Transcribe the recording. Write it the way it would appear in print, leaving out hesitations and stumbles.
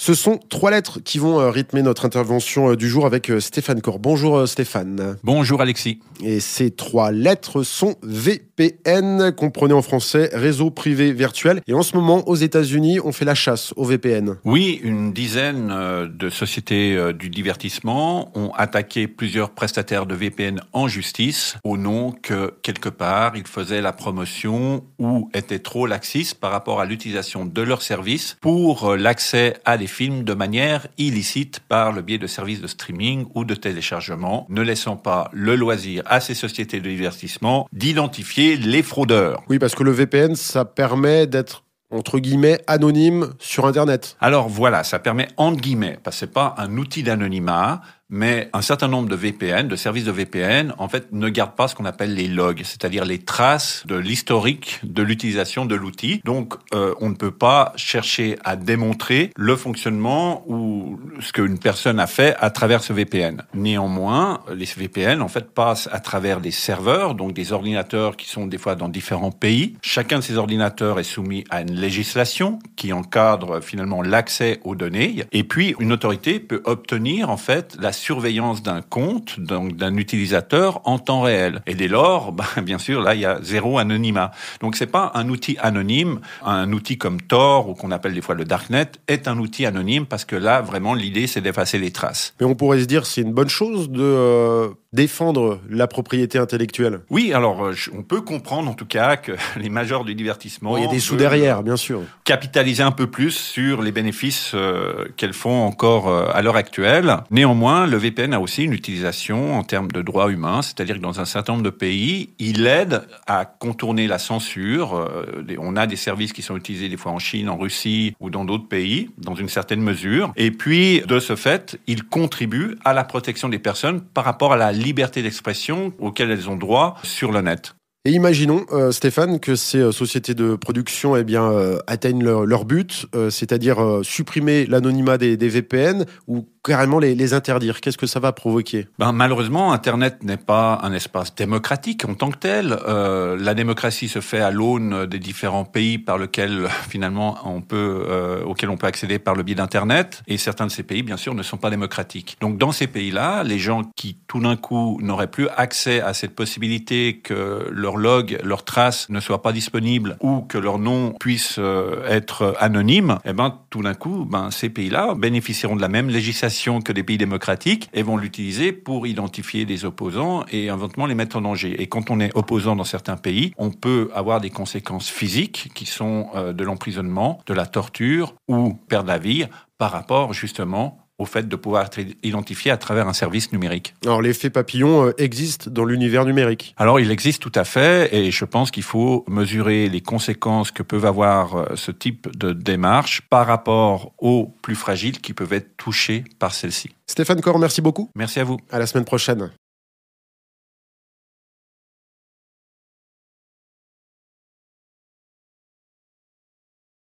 Ce sont 3 lettres qui vont rythmer notre intervention du jour avec Stéphane Corr. Bonjour Stéphane. Bonjour Alexis. Et ces 3 lettres sont VPN, comprenez en français réseau privé virtuel. Et en ce moment, aux États-Unis, on fait la chasse aux VPN. Oui, une dizaine de sociétés du divertissement ont attaqué plusieurs prestataires de VPN en justice au nom que, quelque part, ils faisaient la promotion ou étaient trop laxistes par rapport à l'utilisation de leurs services pour l'accès à des films de manière illicite par le biais de services de streaming ou de téléchargement, ne laissant pas le loisir à ces sociétés de divertissement d'identifier les fraudeurs. Oui, parce que le VPN, ça permet d'être entre guillemets, anonyme sur Internet. Alors voilà, ça permet entre guillemets, parce que c'est pas un outil d'anonymat, mais un certain nombre de VPN, de services de VPN, en fait, ne gardent pas ce qu'on appelle les logs, c'est-à-dire les traces de l'historique de l'utilisation de l'outil. Donc, on ne peut pas chercher à démontrer le fonctionnement ou ce qu'une personne a fait à travers ce VPN. Néanmoins, les VPN, en fait, passent à travers des serveurs, donc des ordinateurs qui sont des fois dans différents pays. Chacun de ces ordinateurs est soumis à une législation qui encadre finalement l'accès aux données. Et puis, une autorité peut obtenir, en fait, la surveillance d'un compte, donc d'un utilisateur en temps réel. Et dès lors, bien sûr, là, il y a zéro anonymat. Donc, c'est pas un outil anonyme. Un outil comme Tor, ou qu'on appelle des fois le Darknet, est un outil anonyme parce que là, vraiment, l'idée, c'est d'effacer les traces. Mais on pourrait se dire, c'est une bonne chose de défendre la propriété intellectuelle. Oui, alors, on peut comprendre, en tout cas, que les majors du divertissement... Il y a des sous derrière, bien sûr. Capitaliser un peu plus sur les bénéfices qu'elles font encore à l'heure actuelle. Néanmoins, le VPN a aussi une utilisation en termes de droits humains, c'est-à-dire que dans un certain nombre de pays, il aide à contourner la censure. On a des services qui sont utilisés des fois en Chine, en Russie ou dans d'autres pays, dans une certaine mesure. Et puis, de ce fait, il contribue à la protection des personnes par rapport à la liberté d'expression auxquelles elles ont droit sur le net. Et imaginons, Stéphane, que ces sociétés de production atteignent leur but, c'est-à-dire supprimer l'anonymat des VPN ou carrément les interdire. Qu'est-ce que ça va provoquer ? Malheureusement, Internet n'est pas un espace démocratique en tant que tel. La démocratie se fait à l'aune des différents pays par lesquels finalement auxquels on peut accéder par le biais d'Internet. Et certains de ces pays, bien sûr, ne sont pas démocratiques. Donc dans ces pays-là, les gens qui tout d'un coup n'auraient plus accès à cette possibilité que leur log, leurs traces ne soient pas disponibles ou que leur nom puisse être anonyme, tout d'un coup, ces pays-là bénéficieront de la même législation que des pays démocratiques et vont l'utiliser pour identifier des opposants et éventuellement les mettre en danger. Et quand on est opposant dans certains pays, on peut avoir des conséquences physiques qui sont de l'emprisonnement, de la torture ou perdre la vie par rapport justement au fait de pouvoir être identifié à travers un service numérique. Alors l'effet papillon existe dans l'univers numérique. Alors il existe tout à fait et je pense qu'il faut mesurer les conséquences que peuvent avoir ce type de démarche par rapport aux plus fragiles qui peuvent être touchés par celle-ci. Stéphane Corr, merci beaucoup. Merci à vous. À la semaine prochaine.